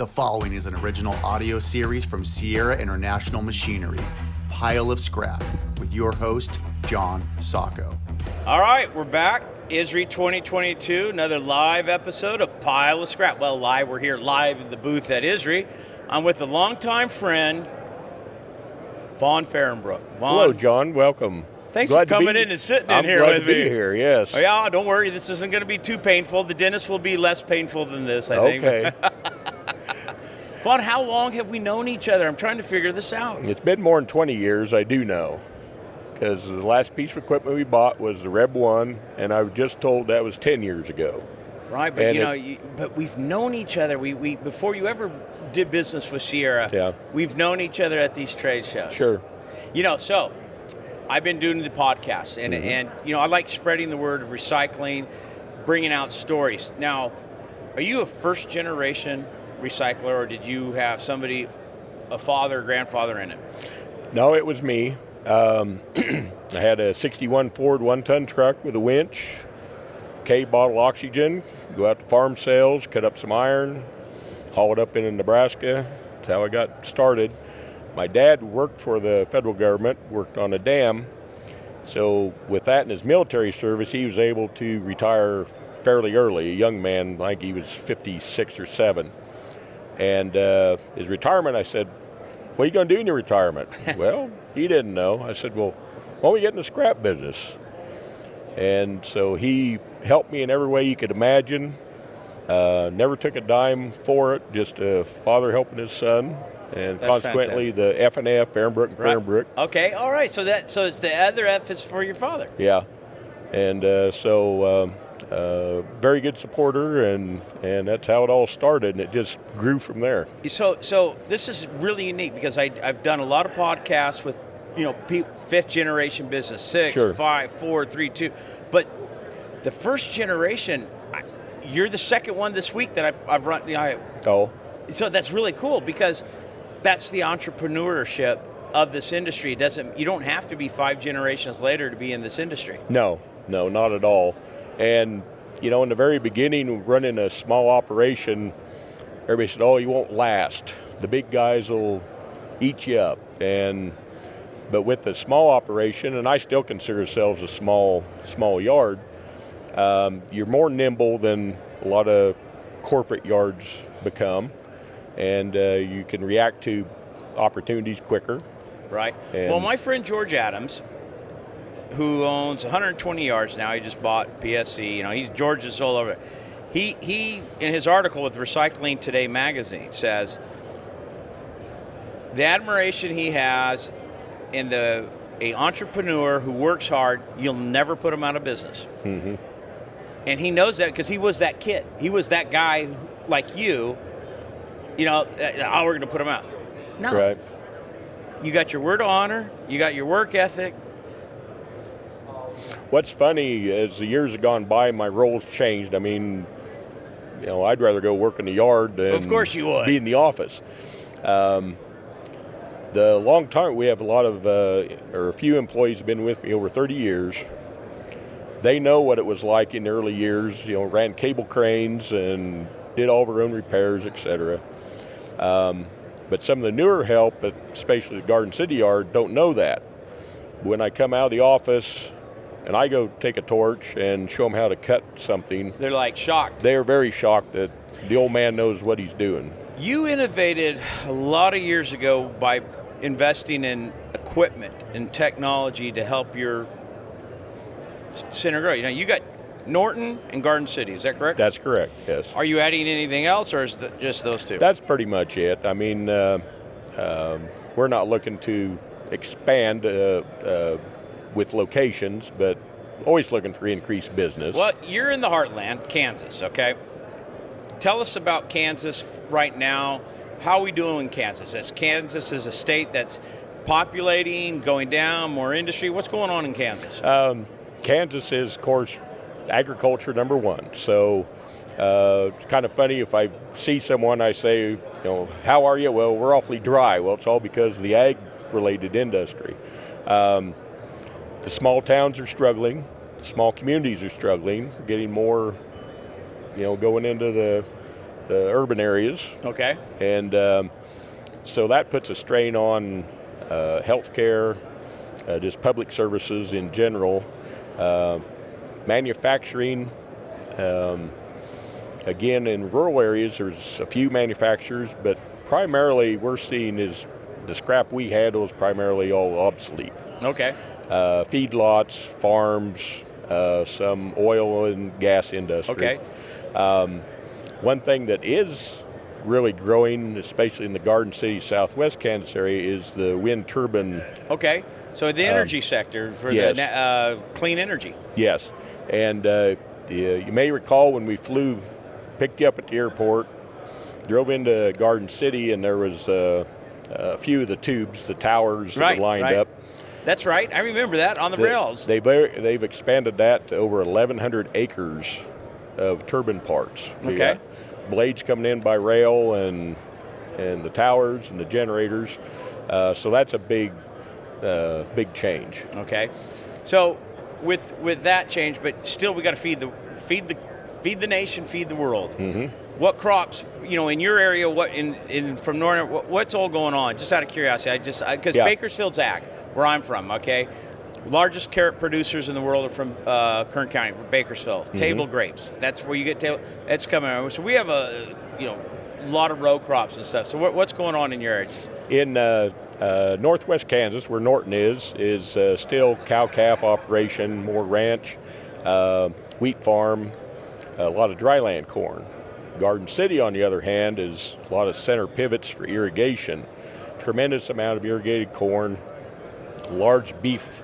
The following is an original audio series from Sierra International Machinery, Pile of Scrap, with your host, John Sacco. All right, we're back. ISRI 2022, another live episode of Pile of Scrap. Well, live, we're here live in the booth at ISRI. I'm with a longtime friend, Fahrenbruch. Hello, John. Welcome. Thanks for coming in and sitting in here with me. I'm glad to be here, yes. Oh, yeah, don't worry. This isn't going to be too painful. The dentist will be less painful than this, I think. Okay. Fawn, how long have we known each other? I'm trying to figure this out. It's been more than 20 years, I do know. Because the last piece of equipment we bought was the Reb 1, and I was just told that was 10 years ago. Right, but but we've known each other. We before you ever did business with Sierra, we've known each other at these trade shows. Sure. So I've been doing the podcast, and I like spreading the word of recycling, bringing out stories. Now, are you a first generation recycler, or did you have somebody, a father or grandfather in it? No, it was me. I had a 61 Ford 1-ton truck with a winch, K-bottle oxygen, go out to farm sales, cut up some iron, haul it up into Nebraska. That's how I got started. My dad worked for the federal government, worked on a dam. So with that in his military service, he was able to retire fairly early, a young man, I think he was 56 or 7. And his retirement, I said, what are you going to do in your retirement? Well, he didn't know. I said, well, why don't we get in the scrap business? And so he helped me in every way you could imagine. Never took a dime for it, just a father helping his son. And that's consequently, fantastic. the F&F, Fahrenbruch and Fahrenbruch. Okay, all right. So it's the other F is for your father. Yeah, and very good supporter, and that's how it all started, and it just grew from there. So this is really unique because I've done a lot of podcasts with fifth generation business, 6, Sure. 5, 4, 3, 2, but the first generation, you're the second one this week that I've run. Oh, so that's really cool because that's the entrepreneurship of this industry. You don't have to be 5 generations later to be in this industry. No, not at all. And, in the very beginning, running a small operation, everybody said, oh, you won't last. The big guys will eat you up. But with the small operation, and I still consider ourselves a small yard, you're more nimble than a lot of corporate yards become. And you can react to opportunities quicker. Right. Well, my friend George Adams, who owns 120 yards now, he just bought PSC. George is all over it. He in his article with Recycling Today magazine says the admiration he has in a entrepreneur who works hard, you'll never put him out of business. Mm-hmm. And he knows that because he was that kid. He was that guy like you. We're going to put him out. No. Right. You got your word of honor. You got your work ethic. What's funny, as the years have gone by, my roles changed. I mean, I'd rather go work in the yard than of course you would. Be in the office. The long time, we have a few employees have been with me over 30 years. They know what it was like in the early years, ran cable cranes and did all of our own repairs, etc. But some of the newer help, especially the Garden City yard, don't know that. When I come out of the office and I go take a torch and show them how to cut something, they're like shocked. They're very shocked that the old man knows what he's doing. You innovated a lot of years ago by investing in equipment and technology to help your center grow. You got Norton and Garden City, is that correct? That's correct, yes. Are you adding anything else, or is it just those two? That's pretty much it. I mean, we're not looking to expand with locations, but always looking for increased business. Well, you're in the heartland, Kansas, okay? Tell us about Kansas right now. How are we doing in Kansas? As Kansas is a state that's populating, going down, more industry. What's going on in Kansas? Kansas is, of course, agriculture number one. So it's kind of funny if I see someone, I say, how are you? Well, we're awfully dry. Well, it's all because of the ag-related industry. The small towns are struggling. The small communities are struggling, getting more, going into the urban areas. Okay. And so that puts a strain on healthcare, just public services in general, manufacturing. Again, in rural areas, there's a few manufacturers, but primarily we're seeing is the scrap we had was primarily all obsolete. Okay. Feedlots, farms, some oil and gas industry. Okay. One thing that is really growing, especially in the Garden City, Southwest Kansas area, is the wind turbine. Okay. So the energy sector for yes. the clean energy. Yes. And you may recall when we picked you up at the airport, drove into Garden City, and there was a few of the tubes, the towers that were lined up. That's right. I remember that on the rails. They've expanded that to over 1,100 acres of turbine parts. We Okay. got blades coming in by rail and the towers and the generators. So that's a big change. Okay. So with that change, but still we got to feed the nation, feed the world. Mm-hmm. What crops, in your area, what from Norton, what's all going on? Just out of curiosity, because Bakersfield's ag, where I'm from, okay? Largest carrot producers in the world are from Kern County, Bakersfield. Mm-hmm. Table grapes, that's where you get table. It's coming over. So we have a lot of row crops and stuff. So what's going on in your area? In northwest Kansas, where Norton is still cow-calf operation, more ranch, wheat farm, a lot of dryland corn. Garden City, on the other hand, is a lot of center pivots for irrigation. Tremendous amount of irrigated corn, large beef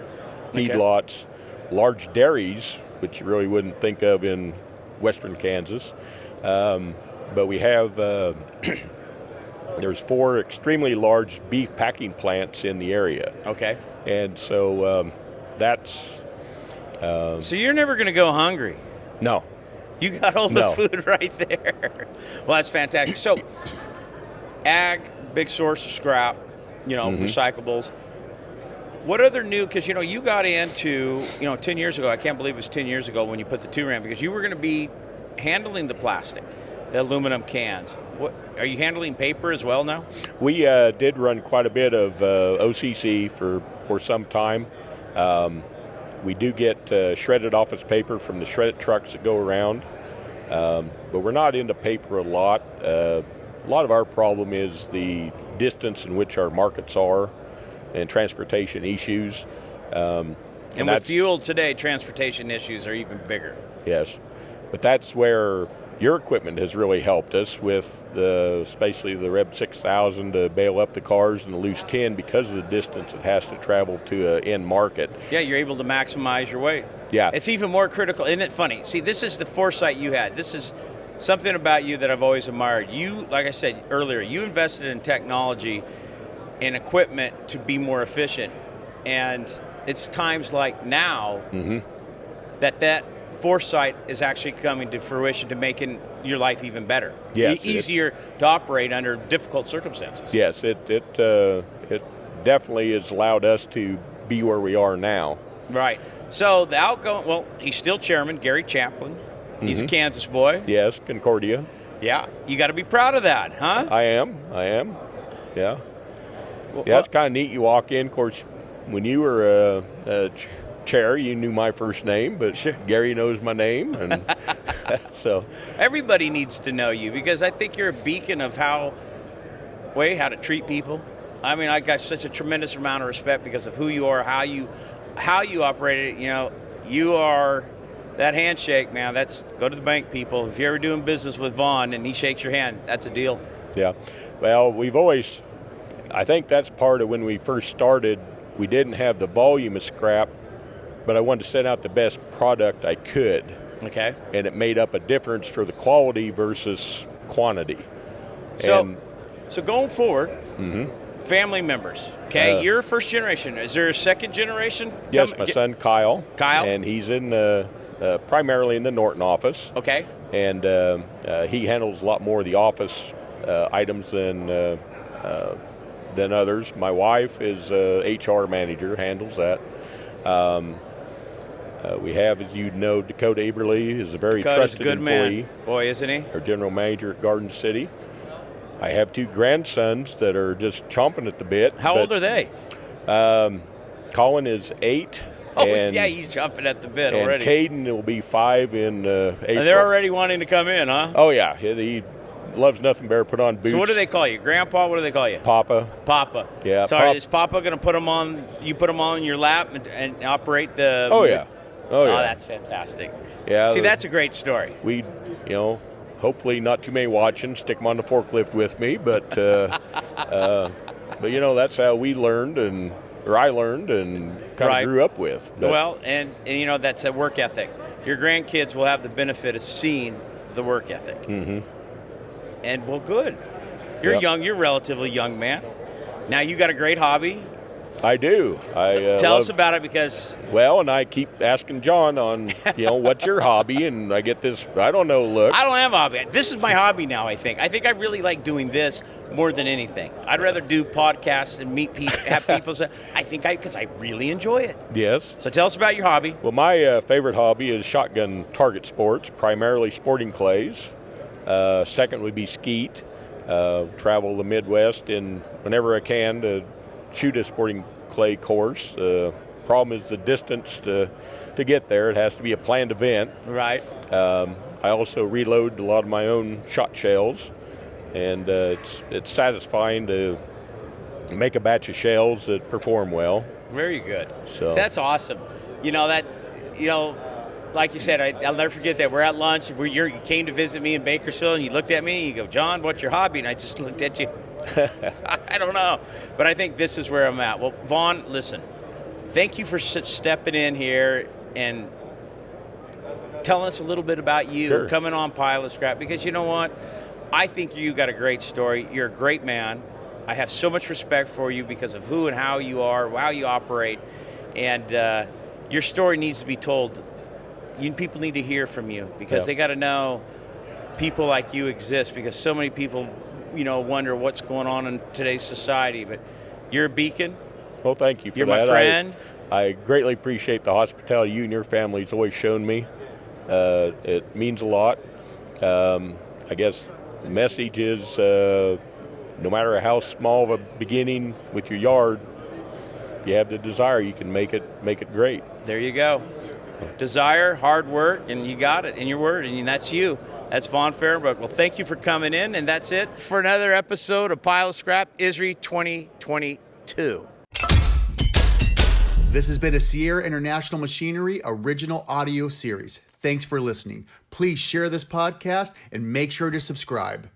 feedlots, large dairies, which you really wouldn't think of in western Kansas. But we have, there's 4 extremely large beef packing plants in the area. Okay. And so that's... so you're never going to go hungry? No. You got all the food right there. Well, that's fantastic. So, ag, big source of scrap, recyclables. What other new, because, you got into, 10 years ago, I can't believe it was 10 years ago when you put the 2 ram, because you were going to be handling the plastic, the aluminum cans. What are you handling paper as well now? We did run quite a bit of OCC for some time. We do get shredded office paper from the shredded trucks that go around, but we're not into paper a lot. A lot of our problem is the distance in which our markets are and transportation issues. And with fuel today, transportation issues are even bigger. Yes, but that's where your equipment has really helped us with especially the Reb 6000 to bail up the cars and the loose tin because of the distance it has to travel to an end market. Yeah, you're able to maximize your weight. Yeah. It's even more critical. Isn't it funny? See, this is the foresight you had. This is something about you that I've always admired. You, like I said earlier, you invested in technology and equipment to be more efficient. And it's times like now that foresight is actually coming to fruition to making your life even better. Yes, easier to operate under difficult circumstances. Yes, it definitely has allowed us to be where we are now. Right. So the outgoing, he's still chairman, Gary Chaplin. He's a Kansas boy. Yes, Concordia. Yeah, you got to be proud of that, huh? I am. Yeah. It's kind of neat. You walk in, of course, when you were chair, you knew my first name, but Gary knows my name, and so everybody needs to know you because I think you're a beacon of how to treat people. I mean, I got such a tremendous amount of respect because of who you are, how you operate it. You are that handshake, man. That's go to the bank, people. If you're ever doing business with Vaughn and he shakes your hand, that's a deal. Yeah. Well, I think that's part of when we first started. We didn't have the volume of scrap, but I wanted to send out the best product I could. Okay. And it made up a difference for the quality versus quantity. So going forward, family members, okay? You're first generation. Is there a second generation? Yes, my son Kyle. Kyle? And he's in primarily in the Norton office. Okay. And he handles a lot more of the office items than others. My wife is HR manager, handles that. We have, as you know, Dakota Aberly is a very Dakota's trusted a good employee. man. Boy, isn't he? Our general manager at Garden City. I have 2 grandsons that are just chomping at the bit. How old are they? Colin is 8. Oh, and, yeah, he's jumping at the bit and already. Caden will be 5 in April. And they're already wanting to come in, huh? Oh, yeah. He loves nothing better put on boots. So what do they call you? Grandpa? What do they call you? Papa. Papa. Yeah. Sorry, is Papa going to put them on, you put them on your lap and operate the... Oh, yeah. Oh, yeah. that's fantastic. Yeah. See, that's a great story. We, hopefully not too many watching, stick them on the forklift with me, but that's how we learned I learned and kind of grew up with. But, well, and that's a work ethic. Your grandkids will have the benefit of seeing the work ethic. Mm-hmm. And, well, good. You're young. You're a relatively young man. Now, you got a great hobby. I do. Tell us about it because... Well, and I keep asking John on, what's your hobby? And I get this, I don't know, look. I don't have a hobby. This is my hobby now, I think. I think I really like doing this more than anything. I'd rather do podcasts and meet people, have people say, because I really enjoy it. Yes. So tell us about your hobby. Well, my favorite hobby is shotgun target sports, primarily sporting clays. Second would be skeet. Travel the Midwest and whenever I can to shoot a sporting clay course. Problem is the distance to get there. It has to be a planned event. Right. I also reload a lot of my own shot shells, and it's satisfying to make a batch of shells that perform well. Very good. So that's awesome. Like you said, I'll never forget that. We're at lunch. You came to visit me in Bakersfield, and you looked at me, and you go, John, what's your hobby? And I just looked at you. I don't know. But I think this is where I'm at. Well, Vaughn, listen, thank you for stepping in here and telling us a little bit about you, Sure. Coming on Pile of Scrap, because you know what? I think you got a great story. You're a great man. I have so much respect for you because of who and how you are, how you operate, and your story needs to be told. People need to hear from you because they got to know people like you exist, because so many people, wonder what's going on in today's society. But you're a beacon. Well, thank you for you're that. You're my friend. I greatly appreciate the hospitality you and your family's always shown me. It means a lot. I guess the message is no matter how small of a beginning with your yard, if you have the desire, you can make it great. There you go. Desire, hard work, and you got it in your word, and that's you. That's Vaughn Fahrenbruch. Well, thank you for coming in, and that's it for another episode of Pile of Scrap ISRI 2022. This has been a Sierra International Machinery original audio series. Thanks for listening. Please share this podcast and make sure to subscribe.